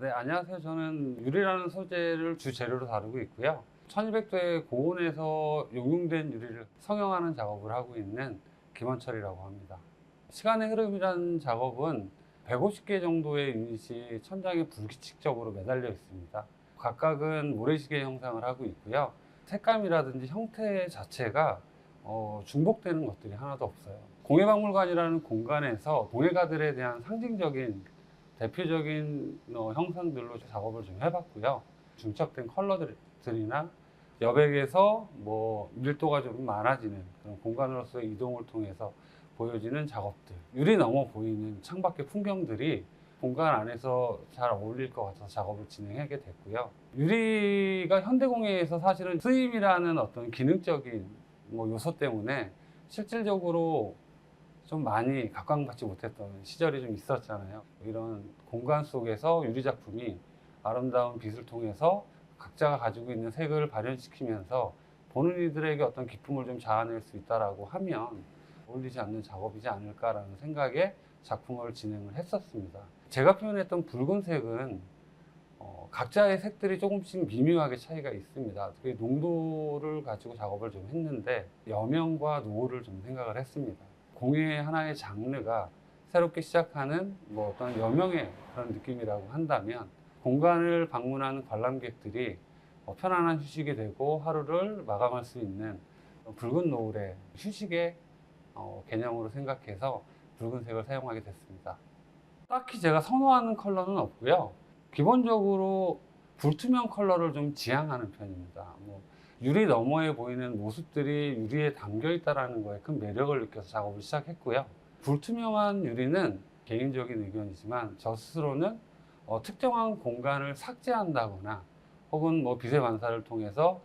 네, 안녕하세요. 저는 유리라는 소재를 주재료로 다루고 있고요. 1200도의 고온에서 용융된 유리를 성형하는 작업을 하고 있는 김원철이라고 합니다. 시간의 흐름이라는 작업은 150개 정도의 유닛이 천장에 불규칙적으로 매달려 있습니다. 각각은 모래시계 형상을 하고 있고요. 색감이라든지 형태 자체가 중복되는 것들이 하나도 없어요. 공예박물관이라는 공간에서 공예가들에 대한 상징적인 대표적인 형상들로 작업을 좀 해봤고요. 중첩된 컬러들이나 여백에서 밀도가 좀 많아지는 그런 공간으로서의 이동을 통해서 보여지는 작업들, 유리 넘어 보이는 창밖의 풍경들이 공간 안에서 잘 어울릴 것 같아서 작업을 진행하게 됐고요. 유리가 현대공예에서 사실은 쓰임이라는 어떤 기능적인 요소 때문에 실질적으로 좀 많이 각광받지 못했던 시절이 좀 있었잖아요. 이런 공간 속에서 유리 작품이 아름다운 빛을 통해서 각자가 가지고 있는 색을 발현시키면서 보는 이들에게 어떤 기쁨을 좀 자아낼 수 있다라고 하면 어울리지 않는 작업이지 않을까라는 생각에 작품을 진행을 했었습니다. 제가 표현했던 붉은색은 각자의 색들이 조금씩 미묘하게 차이가 있습니다. 특히 농도를 가지고 작업을 좀 했는데 여명과 노을을 좀 생각을 했습니다. 공예의 하나의 장르가 새롭게 시작하는 어떤 여명의 그런 느낌이라고 한다면 공간을 방문하는 관람객들이 편안한 휴식이 되고 하루를 마감할 수 있는 붉은 노을의 휴식의 개념으로 생각해서 붉은색을 사용하게 됐습니다. 딱히 제가 선호하는 컬러는 없고요. 기본적으로 불투명 컬러를 좀 지향하는 편입니다. 유리 너머에 보이는 모습들이 유리에 담겨 있다는 거에 큰 매력을 느껴서 작업을 시작했고요. 불투명한 유리는 개인적인 의견이지만 저 스스로는 특정한 공간을 삭제한다거나 혹은 빛의 반사를 통해서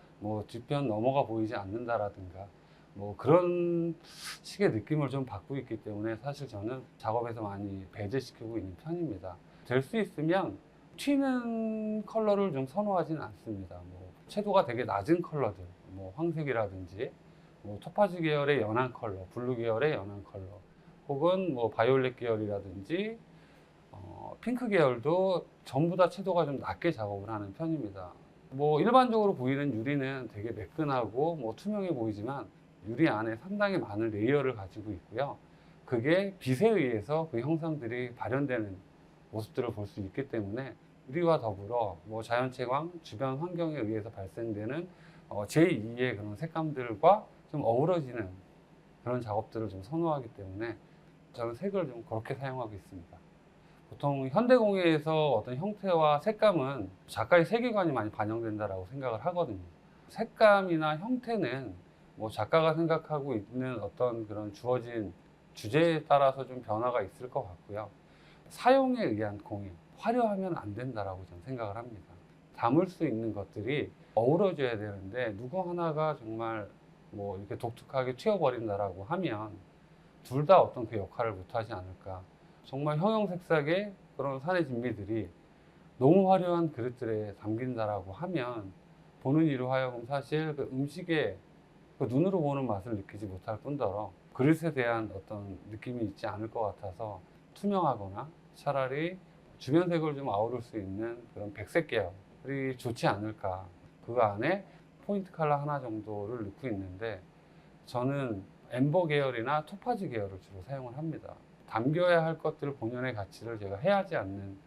뒤편 너머가 보이지 않는다라든가 그런 식의 느낌을 좀 받고 있기 때문에 사실 저는 작업에서 많이 배제시키고 있는 편입니다. 될 수 있으면 튀는 컬러를 좀 선호하진 않습니다. 채도가 되게 낮은 컬러들, 황색이라든지 토파즈 계열의 연한 컬러, 블루 계열의 연한 컬러, 혹은 바이올렛 계열이라든지 핑크 계열도 전부 다 채도가 좀 낮게 작업을 하는 편입니다. 일반적으로 보이는 유리는 되게 매끈하고 투명해 보이지만 유리 안에 상당히 많은 레이어를 가지고 있고요. 그게 빛에 의해서 그 형상들이 발현되는 모습들을 볼 수 있기 때문에 유리와 더불어 자연채광, 주변 환경에 의해서 발생되는 제2의 그런 색감들과 좀 어우러지는 그런 작업들을 좀 선호하기 때문에 저는 색을 좀 그렇게 사용하고 있습니다. 보통 현대공예에서 어떤 형태와 색감은 작가의 세계관이 많이 반영된다고 생각을 하거든요. 색감이나 형태는 작가가 생각하고 있는 어떤 그런 주어진 주제에 따라서 좀 변화가 있을 것 같고요. 사용에 의한 공예, 화려하면 안 된다라고 저는 생각을 합니다. 담을 수 있는 것들이 어우러져야 되는데 누구 하나가 정말 이렇게 독특하게 튀어버린다라고 하면 둘 다 어떤 그 역할을 못하지 않을까. 정말 형형색색의 그런 산의 진미들이 너무 화려한 그릇들에 담긴다라고 하면 보는 이로 하여금 사실 그 음식의 그 눈으로 보는 맛을 느끼지 못할 뿐더러 그릇에 대한 어떤 느낌이 있지 않을 것 같아서 투명하거나 차라리 주변색을 좀 아우를 수 있는 그런 백색 계열이 좋지 않을까. 그 안에 포인트 컬러 하나 정도를 넣고 있는데 저는 엠버 계열이나 토파즈 계열을 주로 사용을 합니다. 담겨야 할 것들 본연의 가치를 제가 해하지 않는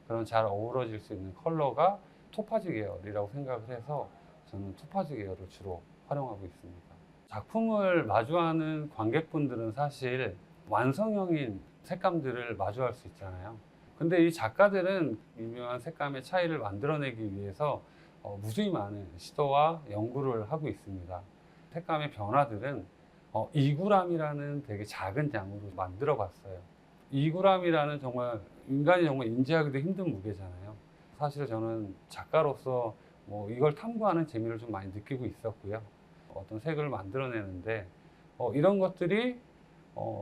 그런 잘 어우러질 수 있는 컬러가 토파즈 계열이라고 생각을 해서 저는 토파즈 계열을 주로 활용하고 있습니다. 작품을 마주하는 관객분들은 사실 완성형인 색감들을 마주할 수 있잖아요. 근데 이 작가들은 미묘한 색감의 차이를 만들어내기 위해서 무수히 많은 시도와 연구를 하고 있습니다. 색감의 변화들은 2g이라는 되게 작은 양으로 만들어 봤어요. 2g이라는 정말 인간이 정말 인지하기도 힘든 무게잖아요. 사실 저는 작가로서 이걸 탐구하는 재미를 좀 많이 느끼고 있었고요. 어떤 색을 만들어내는데 이런 것들이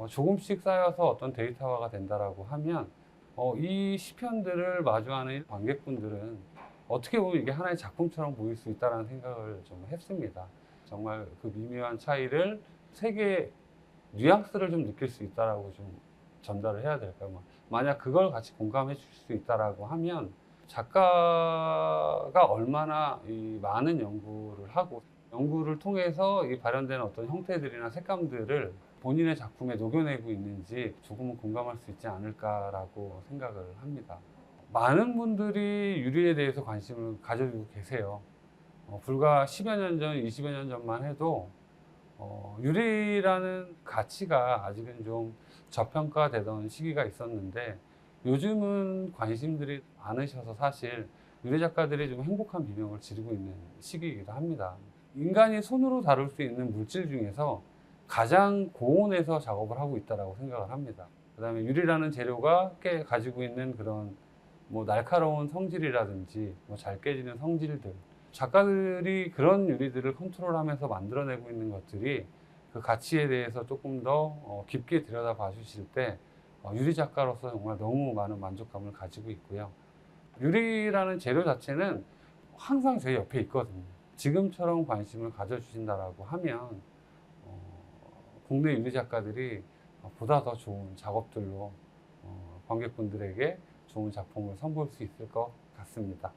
조금씩 쌓여서 어떤 데이터화가 된다라고 하면 이 시편들을 마주하는 관객분들은 어떻게 보면 이게 하나의 작품처럼 보일 수 있다는 생각을 좀 했습니다. 정말 그 미묘한 차이를 색의 뉘앙스를 좀 느낄 수 있다라고 좀 전달을 해야 될까요? 만약 그걸 같이 공감해 주실 수 있다라고 하면 작가가 얼마나 이 많은 연구를 하고 연구를 통해서 이 발현된 어떤 형태들이나 색감들을 본인의 작품에 녹여내고 있는지 조금은 공감할 수 있지 않을까라고 생각을 합니다. 많은 분들이 유리에 대해서 관심을 가지고 계세요. 불과 10여 년 전, 20여 년 전만 해도 유리라는 가치가 아직은 좀 저평가되던 시기가 있었는데 요즘은 관심들이 많으셔서 사실 유리 작가들이 좀 행복한 비명을 지르고 있는 시기이기도 합니다. 인간이 손으로 다룰 수 있는 물질 중에서 가장 고온에서 작업을 하고 있다고 생각을 합니다. 그 다음에 유리라는 재료가 꽤 가지고 있는 그런 뭐 날카로운 성질이라든지 뭐 잘 깨지는 성질들, 작가들이 그런 유리들을 컨트롤하면서 만들어내고 있는 것들이 그 가치에 대해서 조금 더 깊게 들여다봐 주실 때 유리 작가로서 정말 너무 많은 만족감을 가지고 있고요. 유리라는 재료 자체는 항상 저희 옆에 있거든요. 지금처럼 관심을 가져주신다라고 하면 국내 유리 작가들이 보다 더 좋은 작업들로 관객분들에게 좋은 작품을 선보일 수 있을 것 같습니다.